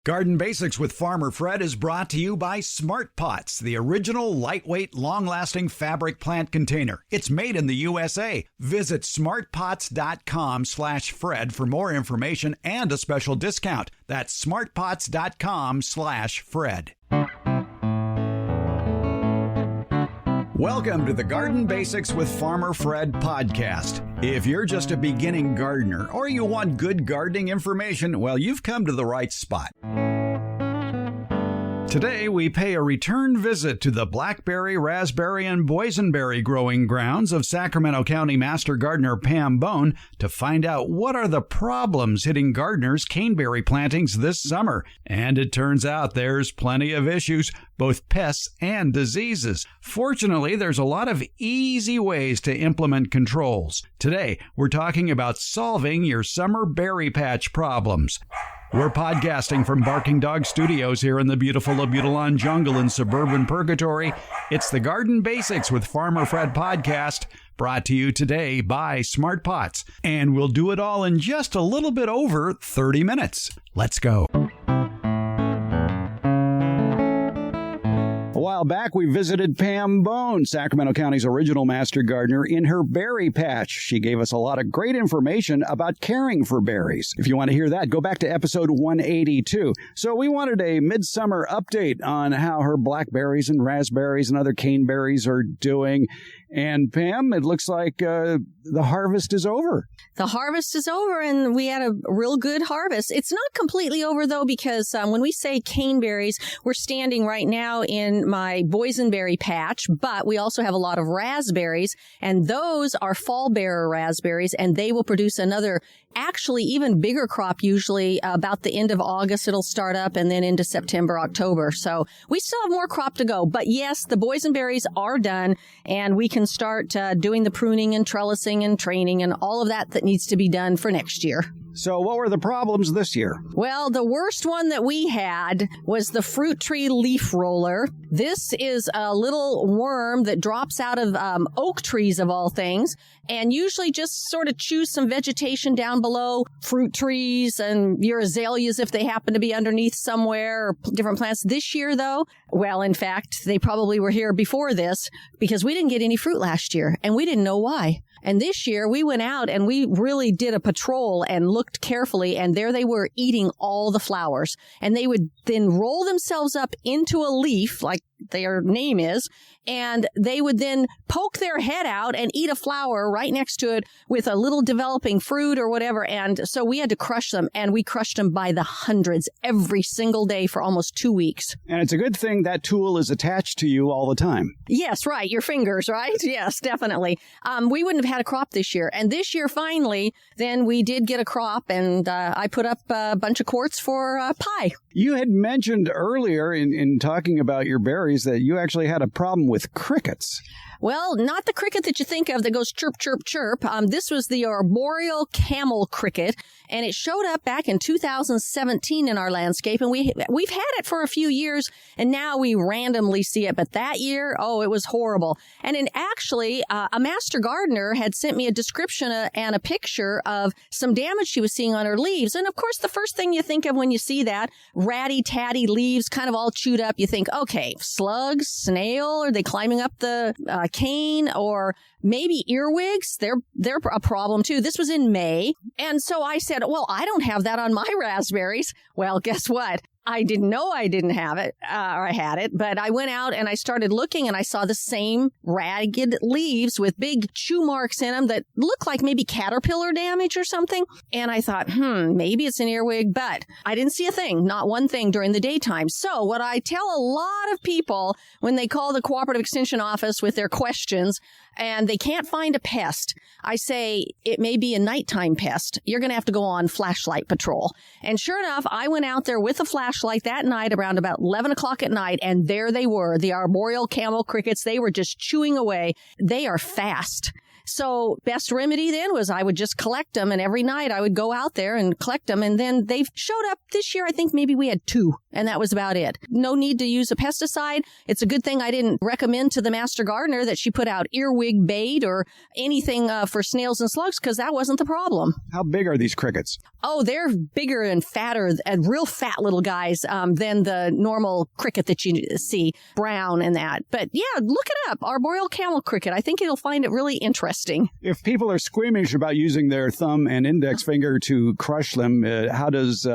Garden Basics with Farmer Fred is brought to you by Smart Pots, the original lightweight, long-lasting fabric plant container. It's made in the USA. Visit smartpots.com/Fred for more information and a special discount. That's smartpots.com/Fred. Welcome to the Garden Basics with Farmer Fred podcast. If you're just a beginning gardener or you want good gardening information, well, you've come to the right spot. Today, we pay a return visit to the blackberry, raspberry, and boysenberry growing grounds of Sacramento County Master Gardener Pam Bone to find out what are the problems hitting gardeners' caneberry plantings this summer. And it turns out there's plenty of issues, both pests and diseases. Fortunately, there's a lot of easy ways to implement controls. Today, we're talking about solving your summer berry patch problems. We're podcasting from Barking Dog Studios here in the beautiful Abutilon jungle in suburban Purgatory. It's the Garden Basics with Farmer Fred podcast, brought to you today by Smart Pots. And we'll do it all in just a little bit over 30 minutes. Let's go. A while back, we visited Pam Bone, Sacramento County's original master gardener, in her berry patch. She gave us a lot of great information about caring for berries. If you want to hear that, go back to episode 182. So we wanted a midsummer update on how her blackberries and raspberries and other caneberries are doing. And Pam, it looks like the harvest is over. The harvest is over, and we had a real good harvest. It's not completely over, though, because when we say caneberries, we're standing right now in my boysenberry patch, but we also have a lot of raspberries, and those are fall bearer raspberries, and they will produce another, actually even bigger crop usually about the end of August. It'll start up, and then into September, October. So we still have more crop to go. But yes, the boysenberries are done, and we can start doing the pruning and trellising and training and all of that needs to be done for next year. So what were the problems this year? Well, the worst one that we had was the fruit tree leaf roller. This is a little worm that drops out of oak trees, of all things, and usually just sort of chews some vegetation down below fruit trees and your azaleas if they happen to be underneath somewhere, or different plants. This year, though, well, in fact, they probably were here before this because we didn't get any fruit last year, and we didn't know why. And this year, we went out and we really did a patrol and looked carefully, and there they were eating all the flowers. And they would then roll themselves up into a leaf, like their name is, and they would then poke their head out and eat a flower right next to it with a little developing fruit or whatever. And so we had to crush them, and we crushed them by the hundreds every single day for almost 2 weeks. And it's a good thing that tool is attached to you all the time. Yes, right. Your fingers, right? Yes, definitely. We wouldn't have had a crop this year. And this year, finally, then we did get a crop, and I put up a bunch of quarts for pie. You had mentioned earlier in talking about your berries that you actually had a problem with crickets. Well, not the cricket that you think of that goes chirp, chirp, chirp. This was the arboreal camel cricket, and it showed up back in 2017 in our landscape, and we've had it for a few years, and now we randomly see it. But that year, oh, it was horrible. And actually, a master gardener had sent me a description and a picture of some damage she was seeing on her leaves. And of course, the first thing you think of when you see that, ratty-tatty leaves, kind of all chewed up, you think, okay, slugs, snail, are they climbing up the cane, or maybe earwigs? They're a problem too. This was in May. And so I said, well, I don't have that on my raspberries. Well, guess what? I didn't know I didn't have it, or I had it, but I went out and I started looking, and I saw the same ragged leaves with big chew marks in them that looked like maybe caterpillar damage or something. And I thought, maybe it's an earwig, but I didn't see a thing, not one thing during the daytime. So what I tell a lot of people when they call the Cooperative Extension Office with their questions and they can't find a pest, I say it may be a nighttime pest. You're going to have to go on flashlight patrol. And sure enough, I went out there with a flashlight that night around about 11 o'clock at night, and there they were, the arboreal camel crickets. They were just chewing away. They are fast. So best remedy then was I would just collect them, and every night I would go out there and collect them, and then they've showed up this year. I think maybe we had 2, and that was about it. No need to use a pesticide. It's a good thing I didn't recommend to the master gardener that she put out earwig bait or anything for snails and slugs, because that wasn't the problem. How big are these crickets? Oh, they're bigger and fatter, and real fat little guys than the normal cricket that you see, brown and that. But yeah, look it up, arboreal camel cricket. I think you'll find it really interesting. If people are squeamish about using their thumb and index finger to crush them, how does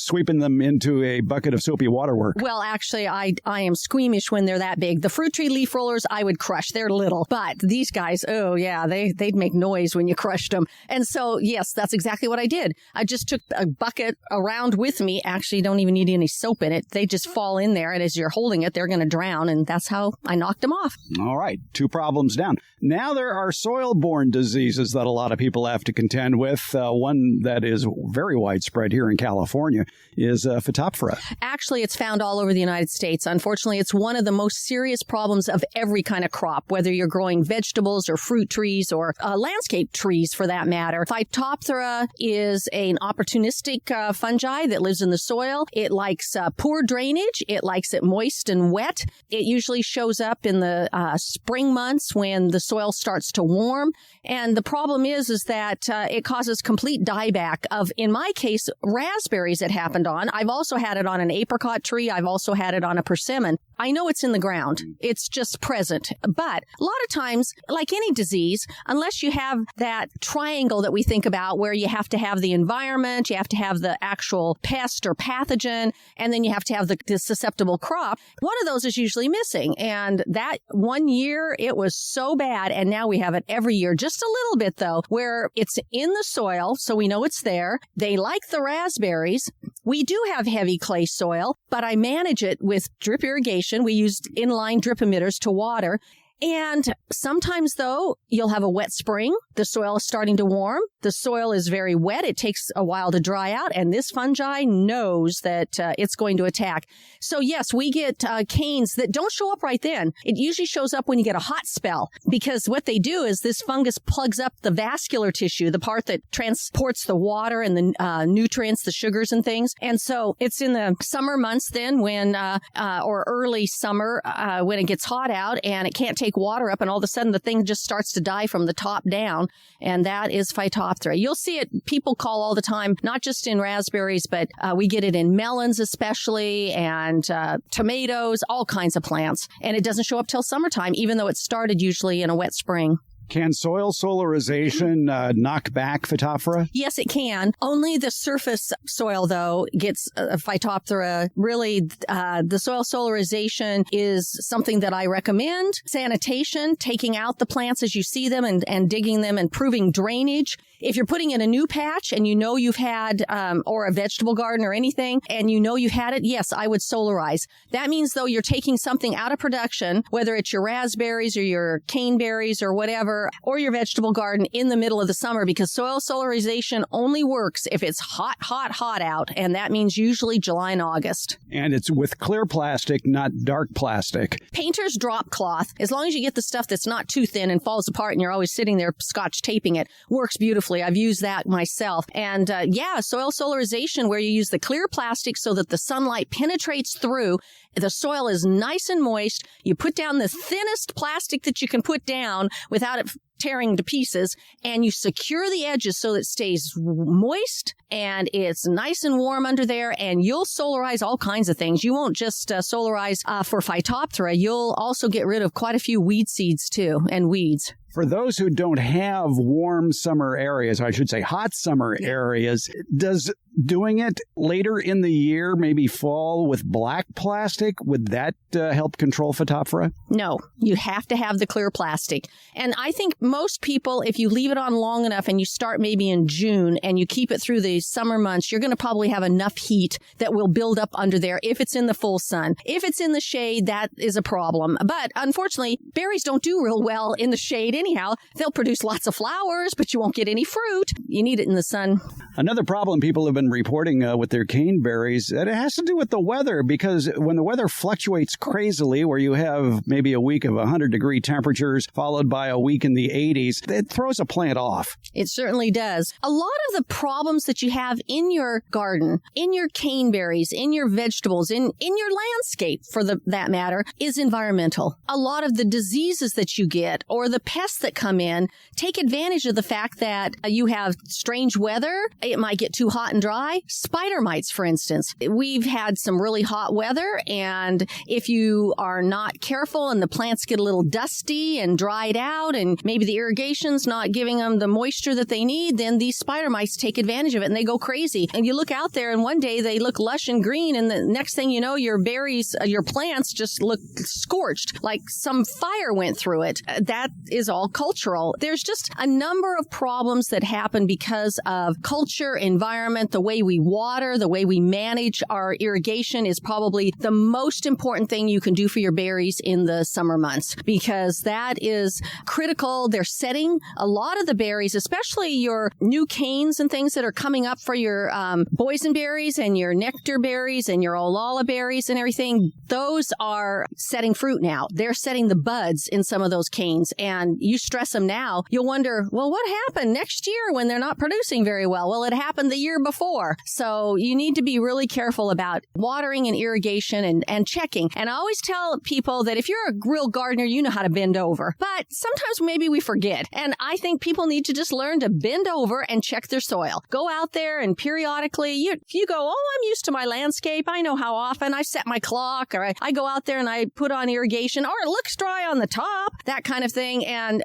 sweeping them into a bucket of soapy water work? Well, actually, I am squeamish when they're that big. The fruit tree leaf rollers, I would crush. They're little. But these guys, oh yeah, they'd make noise when you crushed them. And so, yes, that's exactly what I did. I just took a bucket around with me. Actually, don't even need any soap in it. They just fall in there, and as you're holding it, they're going to drown, and that's how I knocked them off. All right, 2 problems down. Now there are soil-borne diseases that a lot of people have to contend with. One that is very widespread here in California is Phytophthora. Actually, it's found all over the United States. Unfortunately, it's one of the most serious problems of every kind of crop, whether you're growing vegetables or fruit trees or landscape trees for that matter. Phytophthora is an opportunistic fungi that lives in the soil. It likes poor drainage. It likes it moist and wet. It usually shows up in the spring months when the soil starts to warm. And the problem is that it causes complete dieback of, in my case, raspberries it happened on. I've also had it on an apricot tree. I've also had it on a persimmon. I know it's in the ground. It's just present. But a lot of times, like any disease, unless you have that triangle that we think about where you have to have the environment, you have to have the actual pest or pathogen, and then you have to have the susceptible crop, one of those is usually missing. And that one year, it was so bad. And now we have it every year, just a little bit though, where it's in the soil, so we know it's there. They like the raspberries. We do have heavy clay soil, but I manage it with drip irrigation. We used inline drip emitters to water. And sometimes, though, you'll have a wet spring. The soil is starting to warm. The soil is very wet. It takes a while to dry out. And this fungi knows that it's going to attack. So, yes, we get canes that don't show up right then. It usually shows up when you get a hot spell, because what they do is this fungus plugs up the vascular tissue, the part that transports the water and the nutrients, the sugars and things. And so it's in the summer months then when or early summer when it gets hot out and it can't take water up, and all of a sudden the thing just starts to die from the top down, and that is Phytophthora. You'll see it, people call all the time, not just in raspberries, but we get it in melons especially, and tomatoes, all kinds of plants, and it doesn't show up till summertime, even though it started usually in a wet spring. Can soil solarization knock back Phytophthora? Yes, it can. Only the surface soil, though, gets Phytophthora. Really, the soil solarization is something that I recommend. Sanitation, taking out the plants as you see them and digging them, improving drainage. If you're putting in a new patch and you know you've had, or a vegetable garden or anything, and you know you've had it, yes, I would solarize. That means, though, you're taking something out of production, whether it's your raspberries or your caneberries or whatever, or your vegetable garden in the middle of the summer, because soil solarization only works if it's hot, hot, hot out, and that means usually July and August. And it's with clear plastic, not dark plastic. Painter's drop cloth, as long as you get the stuff that's not too thin and falls apart and you're always sitting there scotch taping it, works beautifully. I've used that myself. And soil solarization, where you use the clear plastic so that the sunlight penetrates through. The soil is nice and moist. You put down the thinnest plastic that you can put down without it tearing to pieces, and you secure the edges so that it stays moist and it's nice and warm under there, and you'll solarize all kinds of things. You won't just solarize for Phytophthora. You'll also get rid of quite a few weed seeds too, and weeds. For those who don't have warm summer areas, I should say hot summer areas, does doing it later in the year, maybe fall, with black plastic, would that help control Phytophthora? No, you have to have the clear plastic. And I think most people, if you leave it on long enough and you start maybe in June and you keep it through the summer months, you're going to probably have enough heat that will build up under there if it's in the full sun. If it's in the shade, that is a problem. But unfortunately, berries don't do real well in the shade anyway. anyhow, they'll produce lots of flowers, but you won't get any fruit. You need it in the sun. Another problem people have been reporting with their caneberries, it has to do with the weather, because when the weather fluctuates crazily, where you have maybe a week of 100-degree temperatures followed by a week in the 80s, it throws a plant off. It certainly does. A lot of the problems that you have in your garden, in your caneberries, in your vegetables, in your landscape, for that matter, is environmental. A lot of the diseases that you get or the pests that come in take advantage of the fact that you have strange weather. It might get too hot and dry. Spider mites, for instance. We've had some really hot weather, and if you are not careful and the plants get a little dusty and dried out, and maybe the irrigation's not giving them the moisture that they need, then these spider mites take advantage of it and they go crazy. And you look out there and one day they look lush and green, and the next thing you know, your berries, your plants just look scorched, like some fire went through it. That is all cultural. There's just a number of problems that happen because of culture, environment, the way we water, the way we manage our irrigation is probably the most important thing you can do for your berries in the summer months, because that is critical. They're setting a lot of the berries, especially your new canes and things that are coming up for your boysenberries and your nectar berries and your olala berries and everything. Those are setting fruit now. They're setting the buds in some of those canes, and you stress them now. You'll wonder, well, what happened next year when they're not producing very well? Well, it happened the year before. So you need to be really careful about watering and irrigation and checking. And I always tell people that if you're a real gardener, you know how to bend over. But sometimes maybe we forget. And I think people need to just learn to bend over and check their soil. Go out there and periodically, you go, oh, I'm used to my landscape. I know how often I set my clock, or I go out there and I put on irrigation, or it looks dry on the top, that kind of thing. And,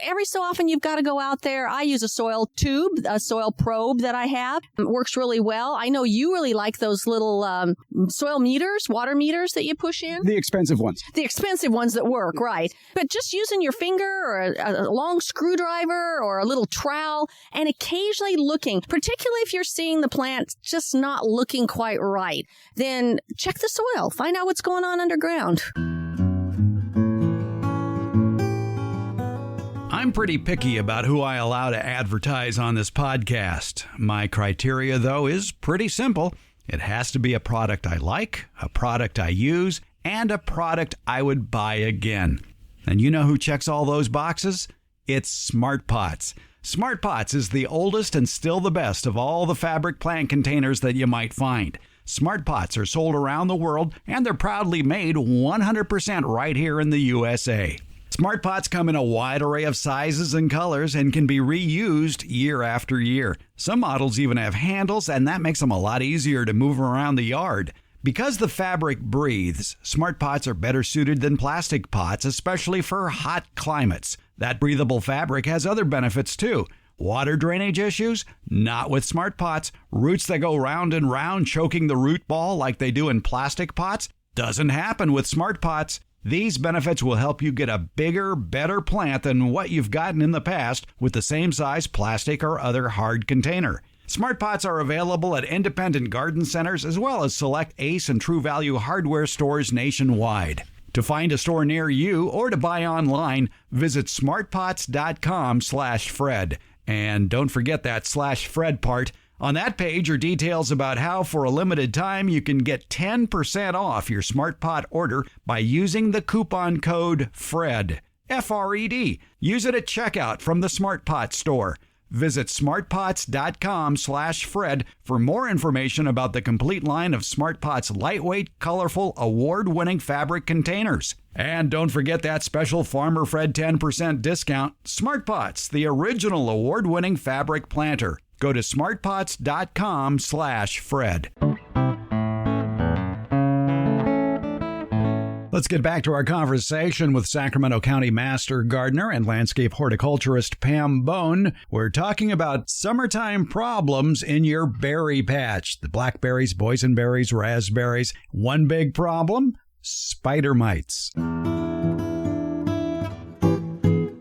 every so often you've got to go out there. I use a soil tube, a soil probe that I have. It works really well. I know you really like those little soil meters, water meters that you push in. The expensive ones. The expensive ones that work, right. But just using your finger or a long screwdriver or a little trowel, and occasionally looking, particularly if you're seeing the plant just not looking quite right, then check the soil. Find out what's going on underground. I'm pretty picky about who I allow to advertise on this podcast. My criteria, though, is pretty simple. It has to be a product I like, a product I use, and a product I would buy again. And you know who checks all those boxes? It's Smart Pots. Smart Pots is the oldest and still the best of all the fabric plant containers that you might find. Smart Pots are sold around the world, and they're proudly made 100% right here in the USA. Smart Pots come in a wide array of sizes and colors and can be reused year after year. Some models even have handles, and that makes them a lot easier to move around the yard. Because the fabric breathes, Smart Pots are better suited than plastic pots, especially for hot climates. That breathable fabric has other benefits too. Water drainage issues? Not with Smart Pots. Roots that go round and round choking the root ball like they do in plastic pots? Doesn't happen with Smart Pots. These benefits will help you get a bigger, better plant than what you've gotten in the past with the same size plastic or other hard container. Smart Pots are available at independent garden centers as well as select Ace and True Value hardware stores nationwide. To find a store near you or to buy online, visit smartpots.com/Fred. And don't forget that /Fred part. On that page are details about how for a limited time you can get 10% off your Smart Pot order by using the coupon code FRED, F-R-E-D. Use it at checkout from the Smart Pot store. Visit smartpots.com/Fred for more information about the complete line of Smart Pots lightweight, colorful, award-winning fabric containers. And don't forget that special Farmer Fred 10% discount. Smart Pots, the original award-winning fabric planter. Go to smartpots.com/Fred. Let's get back to our conversation with Sacramento County Master Gardener and Landscape Horticulturist Pam Bone. We're talking about summertime problems in your berry patch. The blackberries, boysenberries, raspberries. One big problem? Spider mites.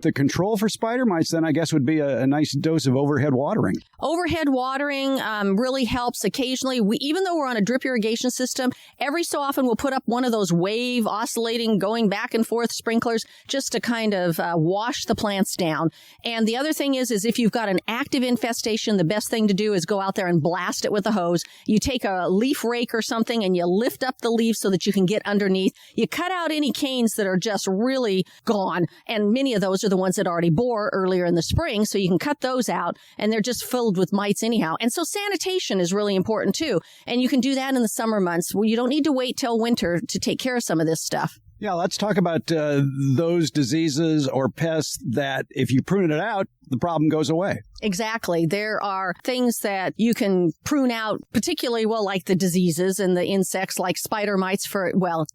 The control for spider mites, then, I guess, would be a nice dose of overhead watering. Overhead watering really helps occasionally. Even though we're on a drip irrigation system, every so often we'll put up one of those wave oscillating, going back and forth sprinklers just to kind of wash the plants down. And the other thing is if you've got an active infestation, the best thing to do is go out there and blast it with a hose. You take a leaf rake or something and you lift up the leaves so that you can get underneath. You cut out any canes that are just really gone. And many of those are the ones that already bore earlier in the spring. So you can cut those out and they're just filled with mites anyhow. And so sanitation is really important too. And you can do that in the summer months where you don't need to wait till winter to take care of some of this stuff. Yeah, let's talk about those diseases or pests that if you prune it out, the problem goes away. Exactly. There are things that you can prune out, particularly, like the diseases and the insects, like spider mites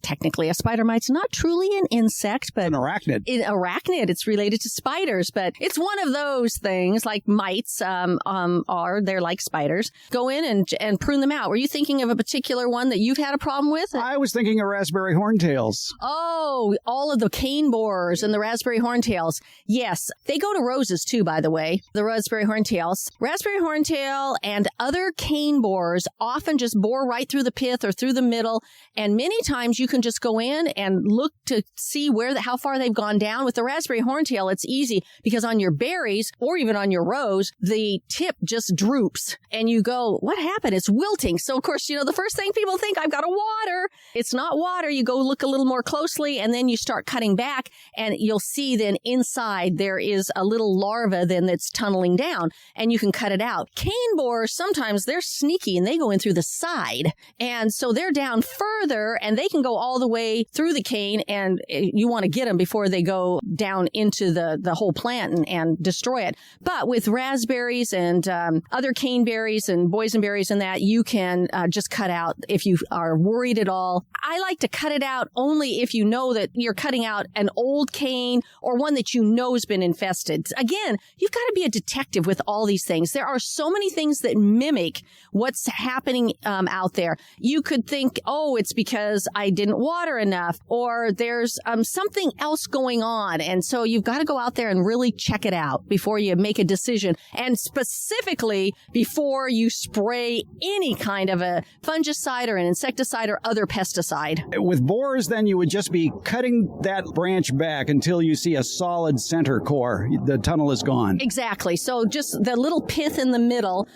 technically a spider mite's not truly an insect, but an arachnid. Arachnid, it's related to spiders, but it's one of those things like mites they're like spiders. Go in and prune them out. Were you thinking of a particular one that you've had a problem with? I was thinking of raspberry horntails. Oh, all of the cane borers and the raspberry horntails. Yes, they go to roses too, by the way, the raspberry horntails. Raspberry horntail and other cane borers often just bore right through the pith or through the middle. And many times you can just go in and look to see how far they've gone down. With the raspberry horntail, it's easy because on your berries or even on your rows, the tip just droops and you go, what happened? It's wilting. So, of course, the first thing people think, I've got to water. It's not water. You go look a little more closely and then you start cutting back and you'll see then inside there is a little larva then that's tunneling down and you can cut it out. Cane borers, sometimes they're sneaky and they go in through the side. And so they're down further and they can go all the way through the cane and you want to get them before they go down into the whole plant and destroy it. But with raspberries and other caneberries and boysenberries and that, you can just cut out if you are worried at all. I like to cut it out only if you know that you're cutting out an old cane or one that you know has been infested. Again, you've got to be a detective with all these things. There are so many things that mimic what's happening out there. You could think, oh, it's because I didn't water enough, or there's something else going on. And so you've got to go out there and really check it out before you make a decision. And specifically before you spray any kind of a fungicide or an insecticide or other pesticide. With borers, then you would just be cutting that branch back until you see a solid center core. The tunnel is gone. Exactly. So just the little pith in the middle,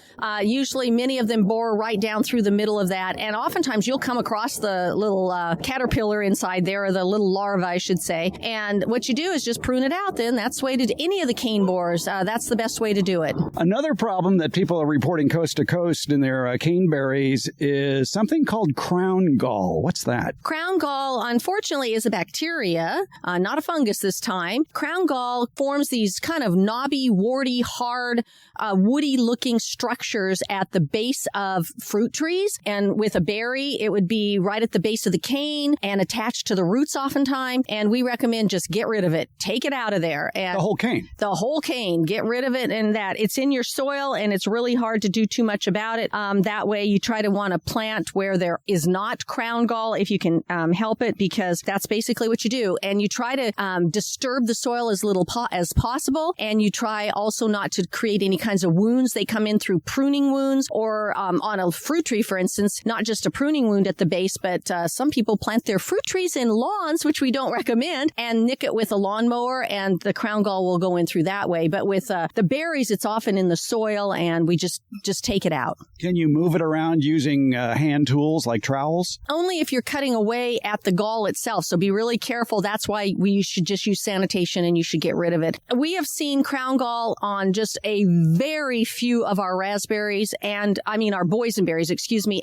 usually many of them bore right down through the middle of that. And oftentimes you'll come across the little caterpillar inside there, or the little larva, I should say. And what you do is just prune it out then. That's the way to do any of the cane borers. That's the best way to do it. Another problem that people are reporting coast to coast in their caneberries is something called crown gall. What's that? Crown gall, unfortunately, is a bacteria, not a fungus this time. Crown gall forms these kind of knobby, warty, hard, woody-looking structures at the base of fruit trees. And with a berry, it would be right at the base of the cane and attached to the roots oftentimes. And we recommend just get rid of it. Take it out of there. And the whole cane? The whole cane. Get rid of it, and that it's in your soil and it's really hard to do too much about it. That way you try to want to plant where there is not crown gall if you can help it, because that's basically what you do. And you try to disturb the soil as little as possible. And you try also not to create any kinds of wounds. They come in through pruning wounds or on a fruit tree, for instance, not just a pruning wound at the base, but some people plant their fruit trees in lawns, which we don't recommend, and nick it with a lawnmower, and the crown gall will go in through that way. But with the berries, it's often in the soil, and we just take it out. Can you move it around using hand tools like trowels? Only if you're cutting away at the gall itself. So be really careful. That's why we should just use sanitation and you should get rid of it. We have seen crown gall on just a very few of our raspberries our boysenberries,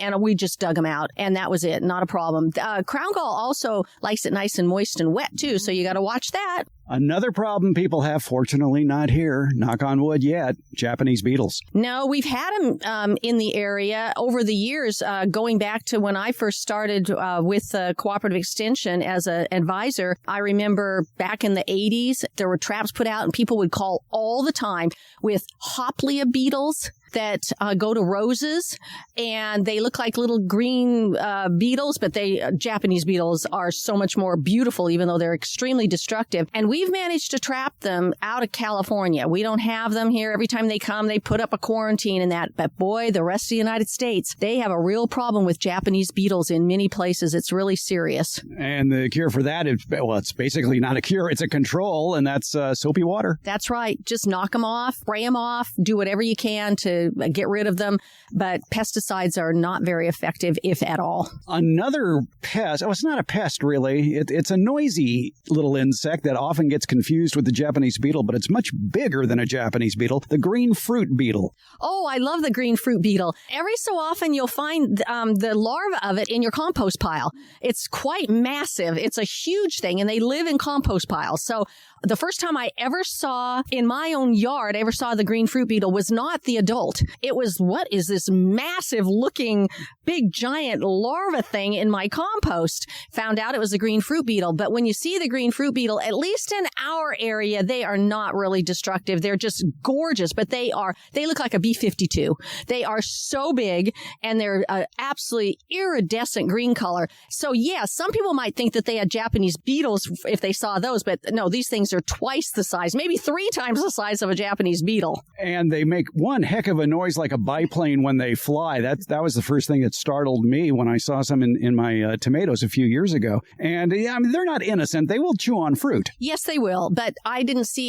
and we just dug them out, and that was it. Not a problem. Crown gall also likes it nice and moist and wet too, so you got to watch that. Another problem people have, fortunately not here, knock on wood yet, Japanese beetles. No, we've had them in the area over the years, going back to when I first started with Cooperative Extension as an advisor. I remember back in the 80s, there were traps put out and people would call all the time with Hoplia beetles. that go to roses, and they look like little green beetles, but Japanese beetles are so much more beautiful, even though they're extremely destructive. And we've managed to trap them out of California. We don't have them here. Every time they come, they put up a quarantine and that. But boy, the rest of the United States, they have a real problem with Japanese beetles in many places. It's really serious. And the cure for that is, well, it's basically not a cure. It's a control, and that's soapy water. That's right. Just knock them off, spray them off, do whatever you can to get rid of them. But pesticides are not very effective, if at all. Another pest, it's not a pest really. It's a noisy little insect that often gets confused with the Japanese beetle, but it's much bigger than a Japanese beetle, the green fruit beetle. Oh, I love the green fruit beetle. Every so often you'll find the larva of it in your compost pile. It's quite massive. It's a huge thing, and they live in compost piles. So the first time I ever saw in my own yard, the green fruit beetle was not the adult. It was, what is this massive looking big giant larva thing in my compost? Found out it was a green fruit beetle. But when you see the green fruit beetle, at least in our area, they are not really destructive. They're just gorgeous, but they look like a B-52. They are so big, and they're absolutely iridescent green color. So yeah, some people might think that they had Japanese beetles if they saw those, but no, these things are twice the size, maybe 3 times the size of a Japanese beetle. And they make one heck of a noise like a biplane when they fly. That was the first thing that startled me when I saw some in my tomatoes a few years ago. And yeah, I mean, they're not innocent. They will chew on fruit. Yes, they will. But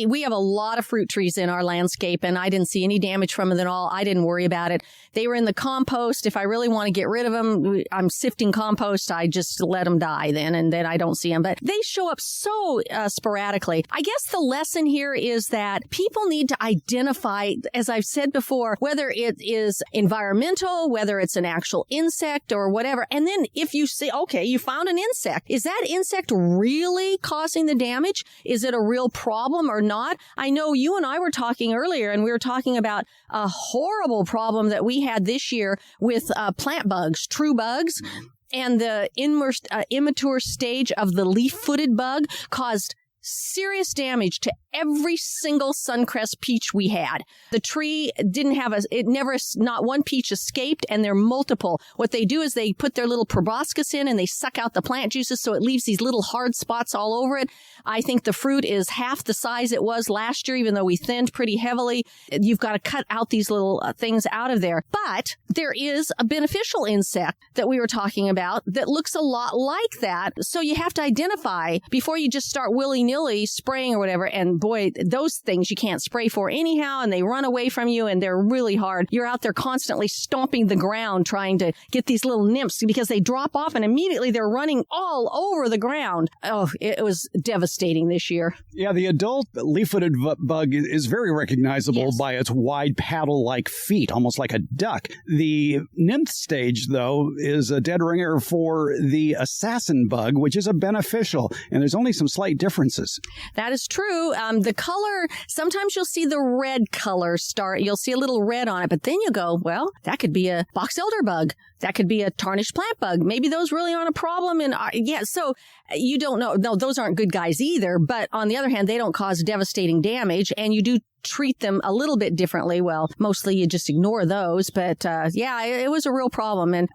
we have a lot of fruit trees in our landscape, and I didn't see any damage from them at all. I didn't worry about it. They were in the compost. If I really want to get rid of them, I'm sifting compost. I just let them die then, and then I don't see them. But they show up so sporadically. I guess the lesson here is that people need to identify, as I've said before, whether it is environmental, whether it's an actual insect or whatever. And then if you say, okay, you found an insect, is that insect really causing the damage? Is it a real problem or not? I know you and I were talking earlier, and we were talking about a horrible problem that we had this year with plant bugs, true bugs. And the immature stage of the leaf-footed bug caused serious damage to every single suncrest peach we had. The tree not one peach escaped, and they're multiple. What they do is they put their little proboscis in and they suck out the plant juices, so it leaves these little hard spots all over it. I think the fruit is half the size it was last year, even though we thinned pretty heavily. You've got to cut out these little things out of there. But there is a beneficial insect that we were talking about that looks a lot like that. So you have to identify before you just start willy-nilly spraying or whatever. And boy, those things you can't spray for anyhow, and they run away from you, and they're really hard. You're out there constantly stomping the ground trying to get these little nymphs because they drop off and immediately they're running all over the ground. Oh, it was devastating this year. Yeah, the adult leaf-footed bug is very recognizable by its wide paddle-like feet, almost like a duck. The nymph stage, though, is a dead ringer for the assassin bug, which is a beneficial, and there's only some slight differences. That is true. The color, sometimes you'll see the red color start. You'll see a little red on it, but then you go, well, that could be a box elder bug. That could be a tarnished plant bug. Maybe those really aren't a problem. And so you don't know. No, those aren't good guys either. But on the other hand, they don't cause devastating damage, and you do treat them a little bit differently. Well, mostly you just ignore those. But it was a real problem. And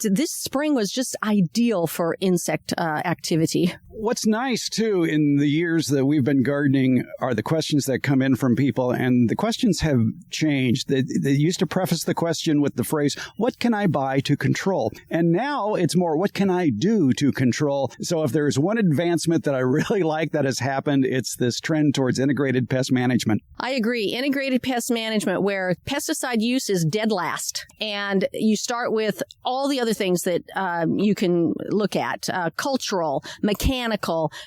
this spring was just ideal for insect activity. What's nice, too, in the years that we've been gardening are the questions that come in from people, and the questions have changed. They used to preface the question with the phrase, what can I buy to control? And now it's more, what can I do to control? So if there's one advancement that I really like that has happened, it's this trend towards integrated pest management. I agree. Integrated pest management, where pesticide use is dead last. And you start with all the other things that you can look at, cultural, mechanical,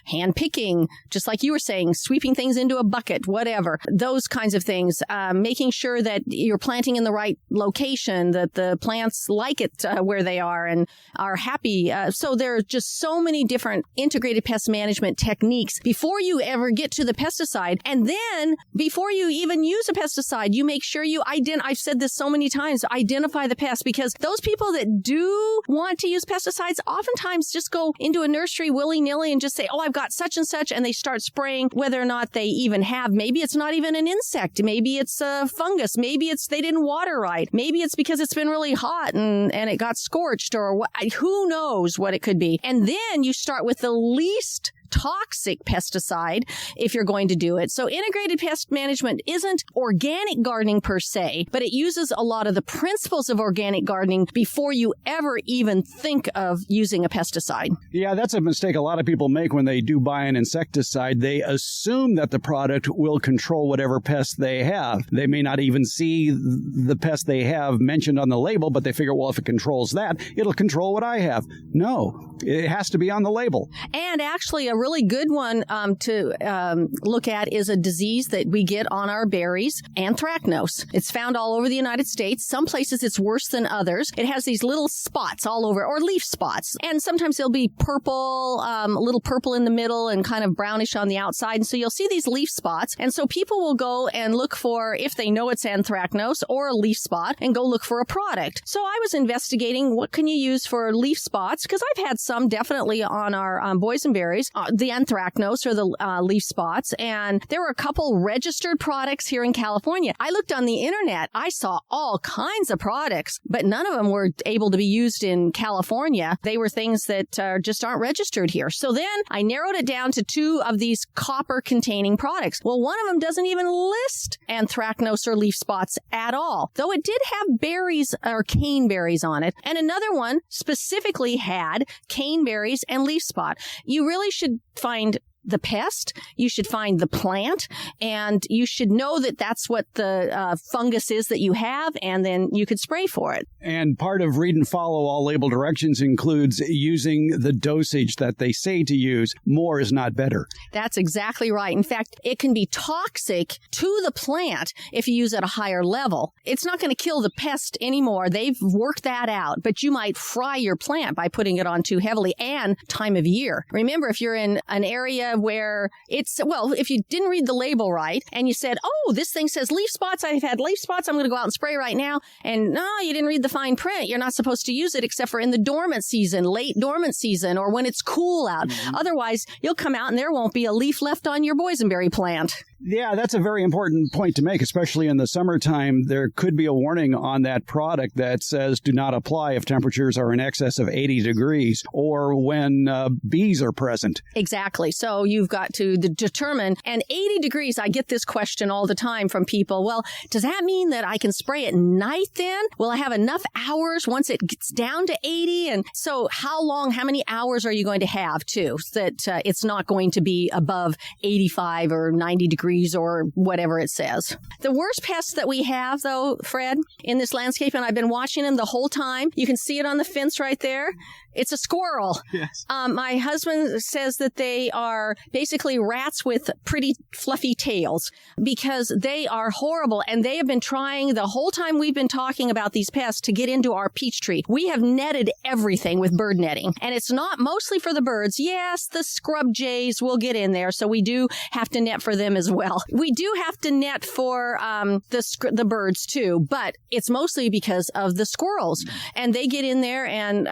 hand picking, just like you were saying, sweeping things into a bucket, whatever, those kinds of things, making sure that you're planting in the right location, that the plants like it where they are and are happy. So there are just so many different integrated pest management techniques before you ever get to the pesticide. And then before you even use a pesticide, you make sure you I've said this so many times, identify the pest, because those people that do want to use pesticides oftentimes just go into a nursery willy-nilly and just say, oh, I've got such and such, and they start spraying whether or not they even have. Maybe it's not even an insect. Maybe it's a fungus. Maybe it's they didn't water right. Maybe it's because it's been really hot and it got scorched, or what, who knows what it could be. And then you start with the least toxic pesticide if you're going to do it. So integrated pest management isn't organic gardening per se, but it uses a lot of the principles of organic gardening before you ever even think of using a pesticide. Yeah, that's a mistake a lot of people make when they do buy an insecticide. They assume that the product will control whatever pest they have. They may not even see the pest they have mentioned on the label, but they figure, well, if it controls that, it'll control what I have. No, it has to be on the label. And actually, a really good one to look at is a disease that we get on our berries, anthracnose. It's found all over the United States. Some places it's worse than others. It has these little spots all over, or leaf spots. And sometimes they'll be purple, a little purple in the middle and kind of brownish on the outside. And so you'll see these leaf spots. And so people will go and look for, if they know it's anthracnose or a leaf spot, and go look for a product. So I was investigating what can you use for leaf spots, because I've had some definitely on our boysenberries. The anthracnose or the leaf spots. And there were a couple registered products here in California. I looked on the internet. I saw all kinds of products, but none of them were able to be used in California. They were things that just aren't registered here. So then I narrowed it down to 2 of these copper-containing products. Well, one of them doesn't even list anthracnose or leaf spots at all, though it did have berries or caneberries on it. And another one specifically had caneberries and leaf spot. You really should find the pest, you should find the plant, and you should know that that's what the fungus is that you have, and then you could spray for it. And part of read and follow all label directions includes using the dosage that they say to use. More is not better. That's exactly right. In fact, it can be toxic to the plant if you use at a higher level. It's not going to kill the pest anymore. They've worked that out, but you might fry your plant by putting it on too heavily, and time of year. Remember, if you're in an area where it's, well, if you didn't read the label right and you said, oh, this thing says leaf spots, I've had leaf spots, I'm going to go out and spray right now. And no, you didn't read the fine print. You're not supposed to use it except for in the dormant season, late dormant season, or when it's cool out. Mm-hmm. Otherwise, you'll come out and there won't be a leaf left on your boysenberry plant. Yeah, that's a very important point to make, especially in the summertime. There could be a warning on that product that says do not apply if temperatures are in excess of 80 degrees or when bees are present. Exactly. So you've got to determine. And 80 degrees, I get this question all the time from people. Well, does that mean that I can spray at night then? Will I have enough hours once it gets down to 80? And so how many hours are you going to have too, that it's not going to be above 85 or 90 degrees? Or whatever it says. The worst pests that we have, though, Fred, in this landscape, and I've been watching them the whole time. You can see it on the fence right there. It's a squirrel. Yes. My husband says that they are basically rats with pretty fluffy tails because they are horrible. And they have been trying the whole time we've been talking about these pests to get into our peach tree. We have netted everything with bird netting. And it's not mostly for the birds. Yes, the scrub jays will get in there. So we do have to net for them as well. We do have to net for the birds too, but it's mostly because of the squirrels. And they get in there and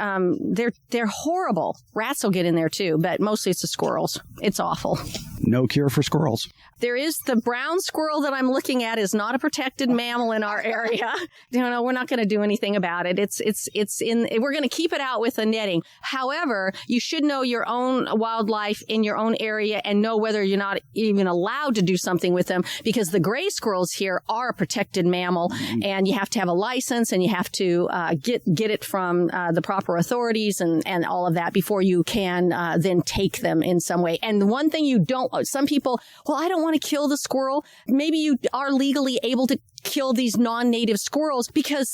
they're horrible. Rats will get in there too, but mostly it's the squirrels. It's awful. No cure for squirrels. There is the brown squirrel that I'm looking at is not a protected mammal in our area. No, we're not going to do anything about it. We're going to keep it out with the netting. However, you should know your own wildlife in your own area and know whether you're not even allowed to do something with them, because the gray squirrels here are a protected mammal, and you have to have a license and you have to get it from the proper authorities and all of that before you can then take them in some way. And the one thing you don't, some people, well, I don't want to kill the squirrel. Maybe you are legally able to kill these non-native squirrels because,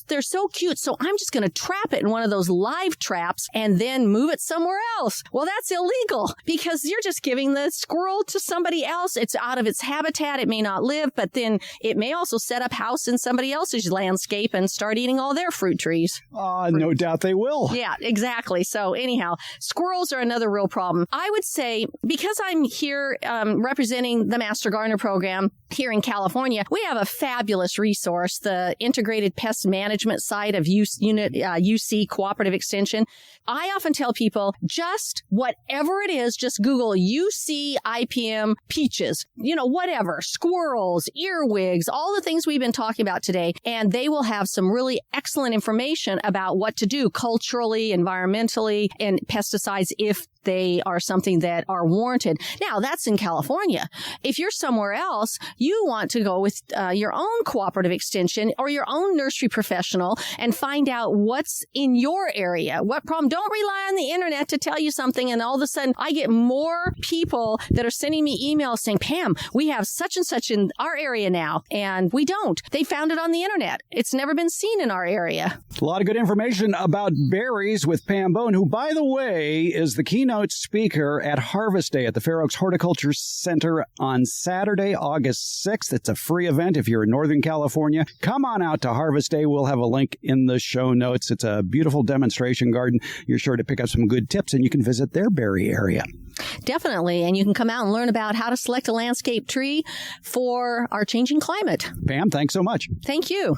they're so cute. So I'm just going to trap it in one of those live traps and then move it somewhere else. Well, that's illegal because you're just giving the squirrel to somebody else. It's out of its habitat. It may not live, but then it may also set up house in somebody else's landscape and start eating all their fruit trees. No doubt they will. Yeah, exactly. So anyhow, squirrels are another real problem. I would say because I'm here representing the Master Gardener program here in California, we have a fabulous resource, the Integrated Pest Management site of UC Cooperative Extension. I often tell people, just whatever it is, just Google UC IPM peaches, whatever, squirrels, earwigs, all the things we've been talking about today. And they will have some really excellent information about what to do culturally, environmentally, and pesticides if they are something that are warranted. Now, that's in California. If you're somewhere else, you want to go with your own cooperative extension or your own nursery professional and find out what's in your area. What problem? Don't rely on the internet to tell you something. And all of a sudden, I get more people that are sending me emails saying, Pam, we have such and such in our area now. And we don't. They found it on the internet. It's never been seen in our area. A lot of good information about berries with Pam Bone, who, by the way, is the keynote speaker at Harvest Day at the Fair Oaks Horticulture Center on Saturday, August 6th. It's a free event if you're in Northern California. Come on out to Harvest Day. We'll have a link in the show notes. It's a beautiful demonstration garden. You're sure to pick up some good tips, and you can visit their berry area. Definitely. And you can come out and learn about how to select a landscape tree for our changing climate. Pam, thanks so much. Thank you.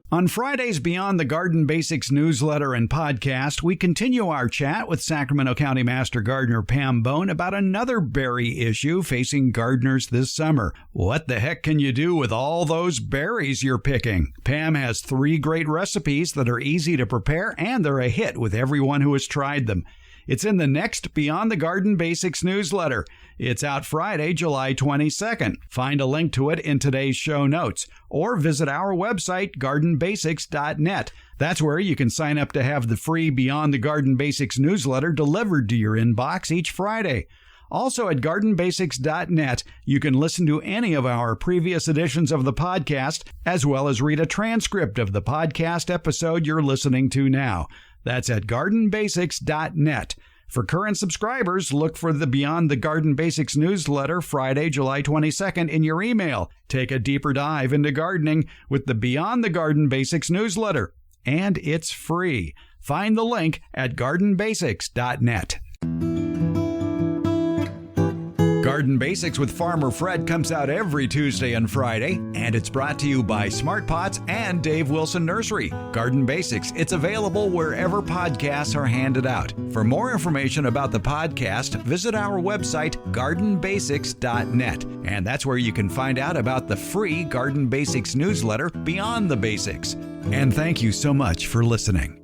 On Friday's Beyond the Garden Basics newsletter and podcast, we continue our chat with Sacramento County Master Gardener Pam Bone about another berry issue facing gardeners this summer. What the heck can you do with all those berries you're picking? Pam has 3 great recipes that are easy to prepare, and they're a hit with everyone who has tried them. It's in the next Beyond the Garden Basics newsletter. It's out Friday, July 22nd. Find a link to it in today's show notes, or visit our website, gardenbasics.net. That's where you can sign up to have the free Beyond the Garden Basics newsletter delivered to your inbox each Friday. Also at gardenbasics.net, you can listen to any of our previous editions of the podcast, as well as read a transcript of the podcast episode you're listening to now. That's at gardenbasics.net. For current subscribers, look for the Beyond the Garden Basics newsletter Friday, July 22nd in your email. Take a deeper dive into gardening with the Beyond the Garden Basics newsletter. And it's free. Find the link at gardenbasics.net. Garden Basics with Farmer Fred comes out every Tuesday and Friday, and it's brought to you by Smart Pots and Dave Wilson Nursery. Garden Basics, it's available wherever podcasts are handed out. For more information about the podcast, visit our website, gardenbasics.net, and that's where you can find out about the free Garden Basics newsletter, Beyond the Basics. And thank you so much for listening.